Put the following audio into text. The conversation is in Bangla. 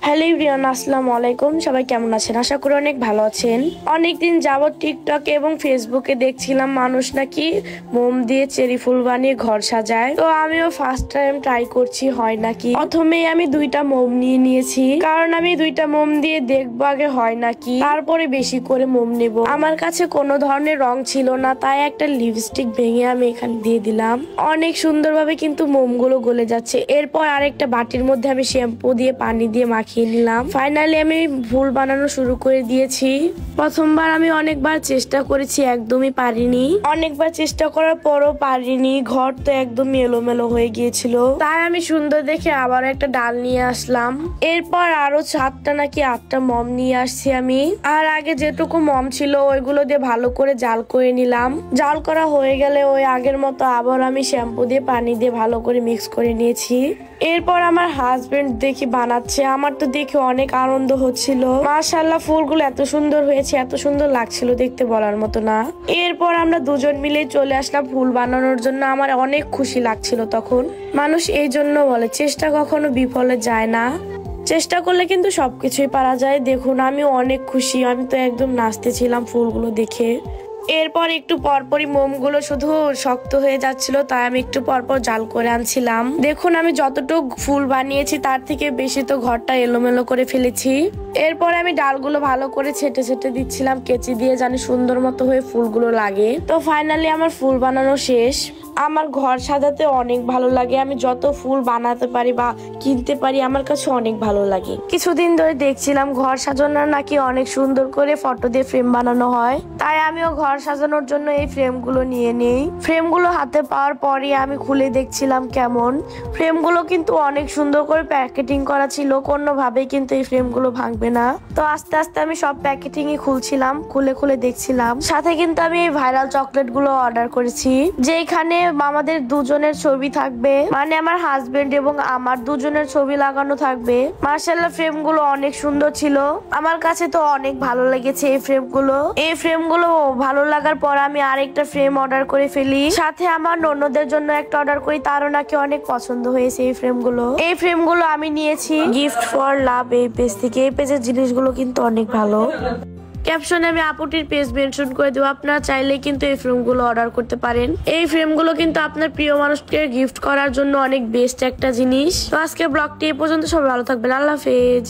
হ্যালো এভরিওয়ান, আসসালামু আলাইকুম। সবাই কেমন আছেন? আশা করি অনেক ভালো আছেন। অনেকদিন যাবত টিকটক এবং ফেসবুকে দেখছিলাম মানুষ নাকি মোম দিয়ে চেরি ফুল বানিয়ে ঘর সাজায়। তো আমিও ফার্স্ট টাইম ট্রাই করছি হয় নাকি। প্রথমেই আমি 2টা মোম নিয়ে নিয়েছি, কারণ আমি 2টা মোম দিয়ে দেখবো আগে হয় নাকি, তারপরে বেশি করে মোম নেব। আমার কাছে কোনো ধরনের রং ছিল না, তাই একটা লিপস্টিক ভেঙে আমি এখানে দিয়ে দিলাম। অনেক সুন্দরভাবে কিন্তু মোমগুলো গলে যাচ্ছে। এরপর আরেকটা বাটির মধ্যে আমি শ্যাম্পু দিয়ে পানি দিয়ে মাখিয়ে নিলাম। ফাইনালি আমি ফুল বানানো শুরু করে দিয়েছি। প্রথমবার আমি অনেকবার চেষ্টা করেছি, একদমই পারিনি। অনেকবার চেষ্টা করার পরও পারিনি, ঘর তো একদমই এলোমেলো হয়ে গিয়েছিল। তাই আমি সুন্দর দেখে আবার একটা ডাল নিয়ে আসলাম। এরপর আরো 7টা নাকি 8টা মম নিয়ে আসছি আমি। আর আগে যেটুকু মম ছিল ওইগুলো দিয়ে ভালো করে জাল করে নিলাম। জাল করা হয়ে গেলে ওই আগের মতো আবার আমি শ্যাম্পু দিয়ে পানি দিয়ে ভালো করে মিক্স করে নিয়েছি। এরপর আমার হাজবেন্ড দেখি বানাচ্ছে, আমার তো দেখে অনেক আনন্দ হচ্ছিল। মাশাআল্লাহ, ফুলগুলো এত সুন্দর হয়েছে, এত সুন্দর লাগছিল দেখতে, বলার মতো না। এরপর আমরা দুজন মিলে চলে আসলাম ফুল বানানোর জন্য। আমার অনেক খুশি লাগছিল তখন। মানুষ এই জন্য বলে চেষ্টা কখনো বিফলে যায় না, চেষ্টা করলে কিন্তু সবকিছুই পারা যায়। দেখুন আমি অনেক খুশি, আমি তো একদম নাচতেছিলাম ফুলগুলো দেখে। এরপর একটু পরপরই মোমগুলো শুধু শক্ত হয়ে যাচ্ছিল, তাই আমি একটু পরপর জাল করে আনছিলাম। দেখুন আমি যতটুকু ফুল বানিয়েছি তার থেকে বেশি তো ঘরটা এলোমেলো করে ফেলেছি। এরপর আমি ডালগুলো ভালো করে ছেটে ছেটে দিচ্ছিলাম কেচি দিয়ে, জানি সুন্দর মতো হয়ে ফুলগুলো লাগে। তো ফাইনালি আমার ফুল বানানো শেষ। আমার ঘর সাজাতে অনেক ভালো লাগে। আমি যত ফুল বানাতে পারি বা কিনতে পারি আমার কাছে অনেক ভালো লাগে। কিছুদিন ধরে দেখছিলাম ঘর সাজানোর নাকি অনেক সুন্দর করে ফটো দিয়ে ফ্রেম বানানো হয়, তাই আমিও ঘর সাজানোর জন্য এই ফ্রেমগুলো নিয়ে নেই। ফ্রেমগুলো হাতে পাওয়ার পরে আমি খুলে দেখছিলাম কেমন। ফ্রেমগুলো কিন্তু অনেক সুন্দর করে প্যাকেটিং করা ছিল, কোনোভাবেই কিন্তু এই ফ্রেমগুলো ভাঙবে না। তো আস্তে আস্তে আমি সব প্যাকেটিংই খুলছিলাম, খুলে খুলে দেখছিলাম। সাথে কিন্তু আমি এই ভাইরাল চকলেট গুলো অর্ডার করেছি, যেখানে আমাদের দুজনের ছবি থাকবে, মানে আমার হাজবেন্ড এবং আমার দুজনের ছবি লাগানো থাকবে। মাশাআল্লাহ, ফ্রেমগুলো অনেক সুন্দর ছিল। আমার কাছে তো অনেক ভালো লেগেছে এই ফ্রেমগুলো। এই ফ্রেমগুলো ভালো লাগার পর আমি আরেকটা ফ্রেম অর্ডার করে ফেলি। সাথে আমার ননদের জন্য একটা অর্ডার করি, তারও নাকি অনেক পছন্দ হয়েছে এই ফ্রেমগুলো। এই ফ্রেমগুলো আমি নিয়েছি গিফট ফর লাভ এই পেজ থেকে। এই পেজের জিনিসগুলো কিন্তু অনেক ভালো। ক্যাপশনে আমি আপুটির পেজ মেনশন করে দেবো, আপনারা চাইলে কিন্তু এই ফ্রেমগুলো অর্ডার করতে পারেন। এই ফ্রেমগুলো কিন্তু আপনার প্রিয় মানুষকে গিফট করার জন্য অনেক বেস্ট একটা জিনিস। তো আজকে ব্লগটি এই পর্যন্ত, সবাই ভালো থাকবেন, আল্লাহ হাফেজ।